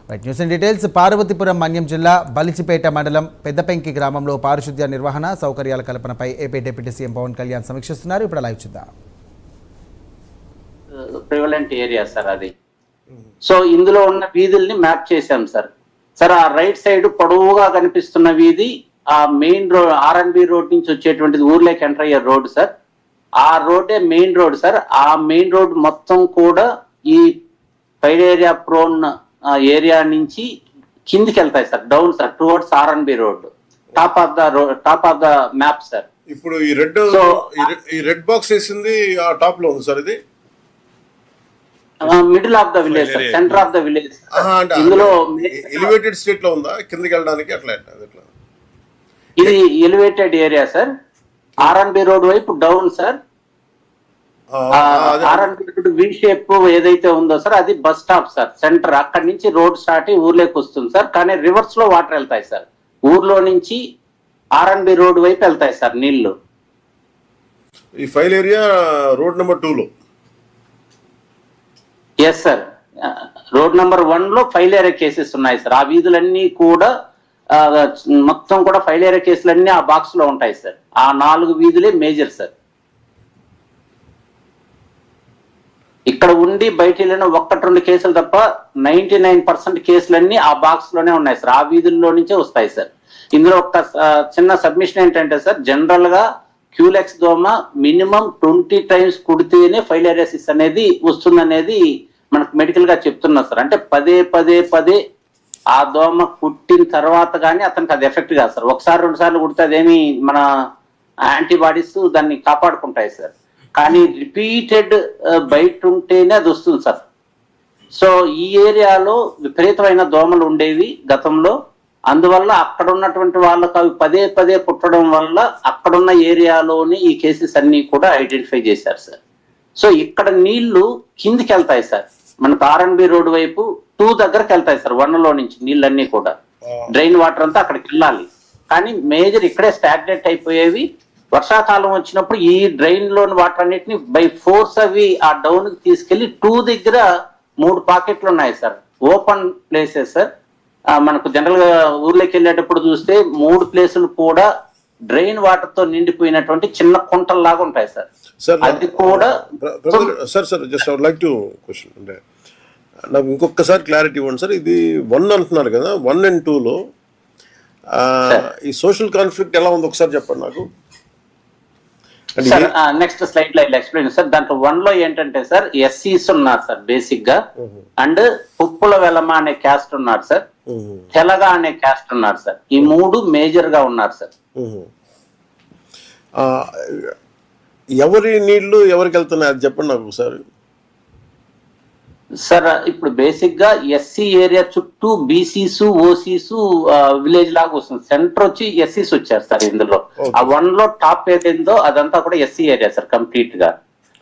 Right, news and details. Parvathipuram Manyam జిల్లా బలిచిపేట మండలం పెద్దపెంకి గ్రామంలో పారిశుద్ధ్య నిర్వహణ సౌకర్యాల కల్పనపై AP deputy CM Pawan Kalyan సమీక్షిస్తున్నారు. ఇప్పుడు లైవ్ చూద్దాం. ప్రివలెంట్ ఏరియా సార్ అది. సో ఇందులో ఉన్న వీధుల్ని మ్యాప్ చేశాం సార్. సార్ ఆ రైట్ సైడ్ పొడవుగా కనిపిస్తున్న వీధి ఆ మెయిన్ రోడ్ ఆర్ఎన్బి రోడ్ నుంచి వచ్చేటువంటిది ఊర్లోకి ఎంటర్ అయ్యే రోడ్ సార్. ఆ రోడ్డే మెయిన్ రోడ్ సార్. ఆ మెయిన్ రోడ్ మొత్తం కూడా ఈ ఫైర్ ఏరియా ప్రోన్ ఏరియా నుంచి కిందికి వెళ్తాయి sir, down sir towards RNB road. Top of the map sir. ఇప్పుడు ఈ రెడ్ బాక్స్ వేసింది ఆ టాప్ లో ఉంది సార్. ఇది middle of the village sir, centre of the village. ఇందులో ఎలివేటెడ్ స్టేట్ లో ఉందా కిందకి వెళ్ళడానికి? అట్లా ఇది elevated area sir. R N B road వైపు down sir. R N B road V shape ఏదైతే ఉందో సార్ అది బస్ స్టాప్ సార్, సెంటర్. అక్కడి నుంచి రోడ్ స్టార్ట్ అయ్యి ఊర్లోకి వస్తుంది సార్. కానీ రివర్స్ లో వాటర్ వెళ్తాయి సార్. ఊర్లో నుంచి ఆర్ఎన్బి రోడ్ వైపు వెళ్తాయి సార్ నీళ్లు. ఈ ఫైల్ ఏరియా రోడ్ నెంబర్ 2 లో. ఎస్ సార్, రోడ్ నెంబర్ 1 లో ఫైల్ ఏరియా కేసెస్ ఉన్నాయి సార్. ఆ వీధులన్నీ కూడా మొత్తం కూడా ఫైల్ ఏరియా కేసులన్నీ ఆ బాక్స్ లో ఉంటాయి సార్. ఆ 4 వీధులే మేజర్ సార్. ఇక్కడ ఉండి బయట వెళ్ళిన 1-2 కేసులు తప్ప 99% కేసులన్నీ ఆ బాక్స్ లోనే ఉన్నాయి సార్. ఆ వీధుల్లో నుంచే వస్తాయి సార్. ఇందులో ఒక చిన్న సబ్మిషన్ ఏంటంటే సార్, జనరల్ గా క్యూలెక్స్ దోమ మినిమం 20 టైమ్స్ కుడితేనే ఫైలేరియాసిస్ అనేది వస్తుందనేది మనకు మెడికల్ గా చెప్తున్నారు సార్. అంటే పదే ఆ దోమ కుట్టిన తర్వాత కానీ అతనికి అది ఎఫెక్ట్ కాదు సార్. 1-2 సార్లు కుడితే అదేమి మన యాంటీబాడీస్ దాన్ని కాపాడుకుంటాయి సార్. కానీ రిపీటెడ్ బయట ఉంటేనే అది వస్తుంది సార్. సో ఈ ఏరియాలో విపరీతమైన దోమలు ఉండేవి గతంలో. అందువల్ల అక్కడ ఉన్నటువంటి వాళ్ళకు అవి పదే కుట్టడం వల్ల అక్కడున్న ఏరియాలోని ఈ కేసెస్ అన్ని కూడా ఐడెంటిఫై చేశారు సార్. సో ఇక్కడ నీళ్లు కిందికి వెళ్తాయి సార్. మనకు ఆర్ఎన్బి రోడ్ వైపు 2 దగ్గరకు వెళ్తాయి సార్. 1 లో నుంచి నీళ్ళన్నీ కూడా డ్రైన్ వాటర్ అంతా అక్కడికి వెళ్ళాలి. కానీ మేజర్ ఇక్కడే స్టాగ్నేట్ అయిపోయేవి. వర్షాకాలం వచ్చినప్పుడు ఈ డ్రైన్ లోని వాటర్ అన్నిటిని బై ఫోర్స్ అవి ఆ డౌన్ కి తీసుకెళ్లి 2 దగ్గర 3 పాకెట్లు ఉన్నాయి సార్. Open places sir. మనకు జనరల్ గా ఊర్లోకి వెళ్ళేటప్పుడు చూస్తే 3 ప్లేసులు కూడా డ్రైన్ వాటర్ తో నిండిపోయినటువంటి చిన్న కుంటల్లాగా ఉంటాయి సార్. అది కూడా sir just I would like to question, అంటే నాకు ఇంకొకసారి క్లారిటీ ఇవ్వండి సార్. ఇది 1 అంటున్నారు కదా, 1 and 2 లో ఈ సోషల్ కాన్ఫ్లిక్ట్ ఎలా ఉంది ఒకసారి చెప్పండి నాకు. సార్ నెక్స్ట్ స్లైడ్ లో ఎక్స్ప్లెయిన్ సార్. దాంట్లో 1 లో ఏంటంటే సార్ ఎస్సీస్ ఉన్నారు సార్ బేసిక్ గా. అండ్ పుప్పుల వెలమ అనే క్యాస్ట్ ఉన్నారు సార్. తెలగ అనే క్యాస్ట్ ఉన్నారు సార్. ఈ 3 మేజర్ గా ఉన్నారు సార్. ఎవరి నీళ్లు ఎవరికి వెళ్తున్నాయి అది చెప్పండి నాకు ఒకసారి. సార్ ఇప్పుడు బేసిక్ గా ఎస్సీ ఏరియా చుట్టూ బీసీస్ ఓసీస్ విలేజ్ లాగా వస్తుంది. సెంటర్ వచ్చి ఎస్సీస్ వచ్చారు సార్. ఇందులో ఆ 1 లో టాప్ ఏదైందో అదంతా కూడా ఎస్సీ ఏరియా సార్ కంప్లీట్ గా.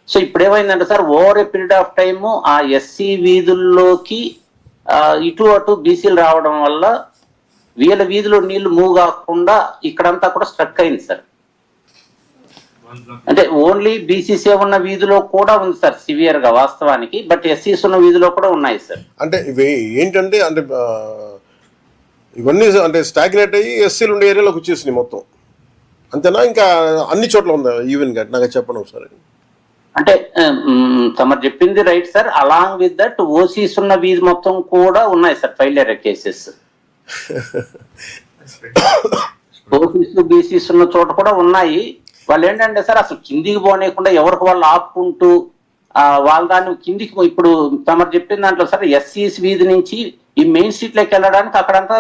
సో ఇప్పుడు ఏమైందంటే sir over a period of time ఆ ఎస్సీ వీధుల్లోకి ఇటు అటు బీసీలు రావడం వల్ల వీళ్ళ వీధిలో నీళ్లు మూవ్ కాకుండా ఇక్కడంతా కూడా స్ట్రక్ అయింది సార్. అంటే ఓన్లీ బీసీసీ ఉన్న వీధిలో కూడా ఉంది సార్ సివియర్ గా వాస్తవానికి. బట్ ఎస్సీస్ ఉన్న వీధిలో కూడా ఉన్నాయి సార్. అంటే ఇవి ఏంటంటే అంటే ఇవన్నీ అంటే స్టాగ్నేట్ అయ్యి ఎస్సీలు ఉండే ఏరియాలోకి వచ్చేసినాయి మొత్తం, అంతేనా? ఇంకా అన్ని చోట్ల ఉందా ఈవెన్ గా? నాకు చెప్పండి ఒకసారి. అంటే తమరు చెప్పింది right sir. Along with that OCs ఉన్న వీధి మొత్తం కూడా ఉన్నాయి sir filaria cases. OCs BCs ఉన్న చోట కూడా ఉన్నాయి. వాళ్ళు ఏంటంటే సార్ అసలు కిందికి పోనీయకుండా ఎవరికి వాళ్ళు ఆపుకుంటూ వాళ్ళ దాన్ని కిందికి ఇప్పుడు తమరు చెప్పిన దాంట్లో సార్ ఎస్సీస్ వీధి నుంచి ఈ మెయిన్ స్ట్రీట్ లోకి వెళ్ళడానికి అక్కడంతా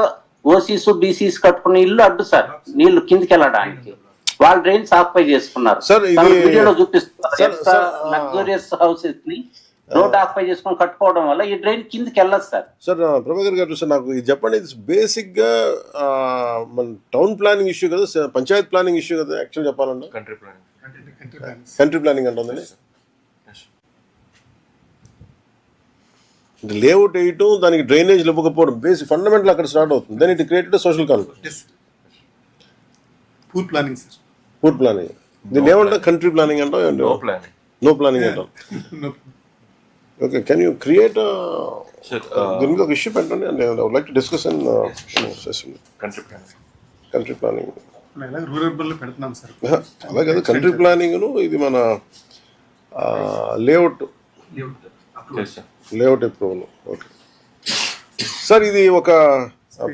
ఓసీస్ బీసీస్ కట్టుకున్న ఇల్లు అడ్డు సార్ నీళ్లు కిందికి వెళ్ళడానికి. వాళ్ళు డ్రైన్స్ ఆక్యుపై చేసుకున్నారు. వీడియోలో చూపిస్తున్నారు లగ్జరియస్ హౌసెస్ ని రోడ్ ఆక్యుపై చేసుకుని కట్టుకోవడం వల్ల ఈ డ్రైన్ కిందికి వెళ్ళదు సార్. సార్ ప్రభాకర్ గారు సార్ నాకు ఇది చెప్పండి. ఇది బేసిక్ గా మన టౌన్ ప్లానింగ్ ఇష్యూ కదా, పంచాయత్ ప్లానింగ్ ఇష్యూ కదా యాక్చువల్ చెప్పాలంటే. కంట్రీ ప్లానింగ్ అంటుందని లేఅవుట్ వేయటం, దానికి డ్రైనేజ్ ఇవ్వకపోవడం బేసిక్ ఫండమెంటల్ అక్కడ స్టార్ట్ అవుతుంది. Then it created social conflict. Poor planning sir. Poor planning దీన్ని ఏమంటా? కంట్రీ ప్లానింగ్ అంటాం, నో ప్లానింగ్ అంటాం. Okay, can you create a sir దీని మీద ఒక ఇష్యూ పెట్టండి and I would like to discuss in session country planning country planning. Rural పెడుతున్నాం sir. అలాగే కంట్రీ ప్లానింగ్ను ఇది మన layout sir layout approval. Okay sir, ఇది ఒక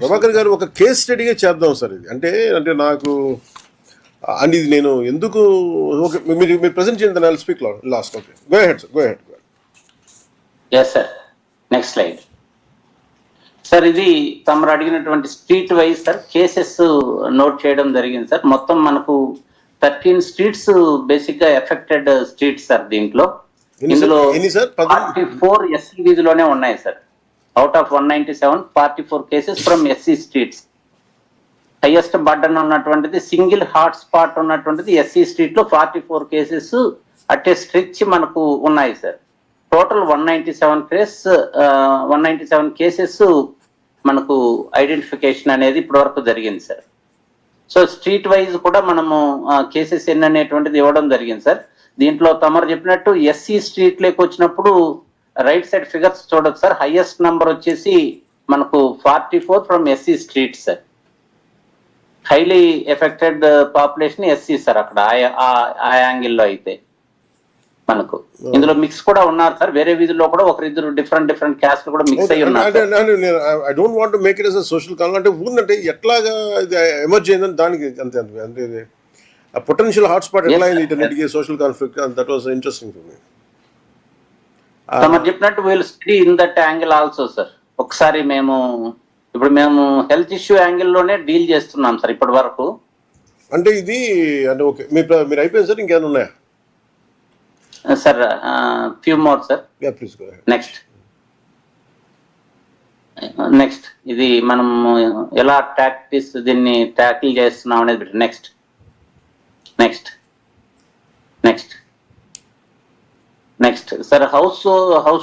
ప్రభాకర్ గారు ఒక కేస్ స్టడీగా చేద్దాం సార్. ఇది అంటే అంటే నాకు అండ్ ఇది నేను ఎందుకు ఓకే మీరు ప్రజెంట్ చేయండి, I will speak last. Okay, go ahead sir, go ahead. Yes sir, next slide sir. ఇది తమరు అడిగినటువంటి street wise sir cases note చేయడం జరిగింది సార్. మొత్తం మనకు 13 స్ట్రీట్స్ బేసిక్ గా ఎఫెక్టెడ్ స్ట్రీట్స్ సార్. దీంట్లో ఇందులో ఎన్ని సార్? 44 ఎస్సీ వీధిలోనే ఉన్నాయి సార్. Out of 197 44 cases from SC streets. Highest burden ఉన్నటువంటిది సింగిల్ హాట్ స్పాట్ ఉన్నటువంటిది ఎస్సీ స్ట్రీట్ లో 44 కేసెస్ అట్ ఏ స్ట్రెచ్ మనకు ఉన్నాయి సార్. టోటల్ 197 కేసెస్ మనకు ఐడెంటిఫికేషన్ అనేది ఇప్పటి వరకు జరిగింది సార్. సో స్ట్రీట్ వైజ్ కూడా మనము కేసెస్ ఎన్ని అనేటువంటిది ఇవ్వడం జరిగింది సార్. దీంట్లో తమరు చెప్పినట్టు ఎస్సీ స్ట్రీట్ లోకి వచ్చినప్పుడు రైట్ సైడ్ ఫిగర్స్ చూడొచ్చు సార్. హైయెస్ట్ నంబర్ వచ్చేసి మనకు 44 from SC street sir. Highly affected population SC sir అక్కడ ఆ యాంగిల్లో అయితే మనకు. ఇందులో మిక్స్ కూడా ఉన్నారు సార్. వేరే వీధుల్లో కూడా ఒకరిద్దరు డిఫరెంట్ క్యాస్ట్ కూడా మిక్స్ అయ్యి ఉన్నారు. I don't want to make it as social colony. అంటే ఊరంటే ఎట్లాగా ఇది ఎమర్జ్ అయిందని దానికి అంతే అంటే ఆ పొటెన్షియల్ హాట్స్పాట్ ఎట్లా అయింది ఇటన్నిటికీ social conflict. That was interesting for me. తమరు చెప్పినట్టు we'll study in that angle also sir. ఒకసారి మేము హెల్త్ ఇష్యూ యాంగిల్లోనే డీల్ చేస్తున్నాం సార్ ఇప్పటి వరకు. అంటే ఇది అంటే ఓకే మీరు అయిపోయింది సార్, ఇంకేమైనా ఉన్నాయా sir? Few more sir. Please go ahead. Next ఇది మనం ఎలా దీన్ని ట్యాకిల్ చేస్తున్నాం అనేది next sir. House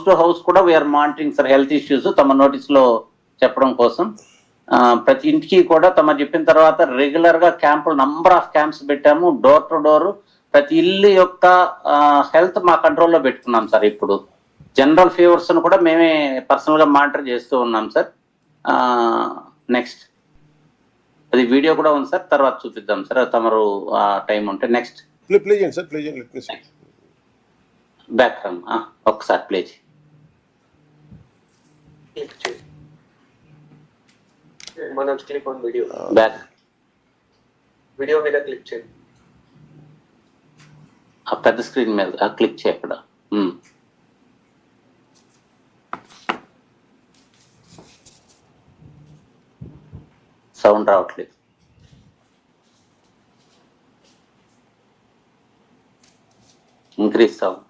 to house కూడా we're monitoring sir health issues తమ నోటీస్ లో చెప్పడం కోసం. ప్రతి ఇంటికి కూడా తమ చెప్పిన తర్వాత రెగ్యులర్ గా క్యాంపులు నంబర్ ఆఫ్ క్యాంప్స్ పెట్టాము. డోర్ టు డోర్ ప్రతి ఇల్లు యొక్క హెల్త్ మా కంట్రోల్లో పెట్టుకున్నాం సార్. ఇప్పుడు జనరల్ ఫీవర్స్ కూడా మేమే పర్సనల్ గా మానిటర్ చేస్తూ ఉన్నాం సార్. నెక్స్ట్ అది వీడియో కూడా ఉంది సార్, తర్వాత చూపిద్దాం సార్ తమరు టైం ఉంటే. నెక్స్ట్ ప్లే చేయండి సార్, ప్లే చేయండి. బ్యాక్గ్రౌండ్ ఒకసారి ప్లే చేయి. మనం click on video. Back video మీద క్లిక్ చేయండి. ఆ పెద్ద స్క్రీన్ మీద క్లిక్ చేయి అక్కడ. సౌండ్ రావట్లేదు. Increase sound.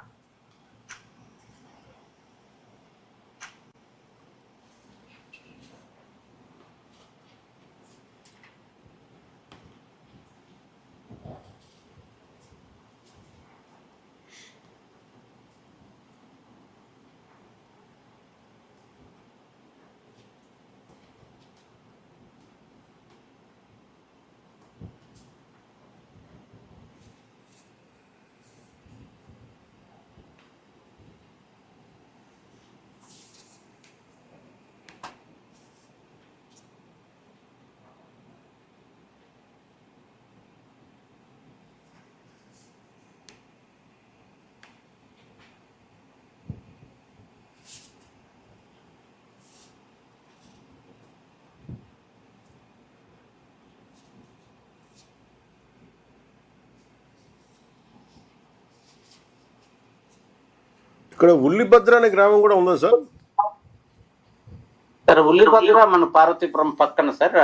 ఇక్కడ ఉల్లిభద్ర అనే గ్రామం కూడా ఉందా సార్? సార్ ఉల్లిభద్ర మన పార్వతీపురం పక్కన సార్.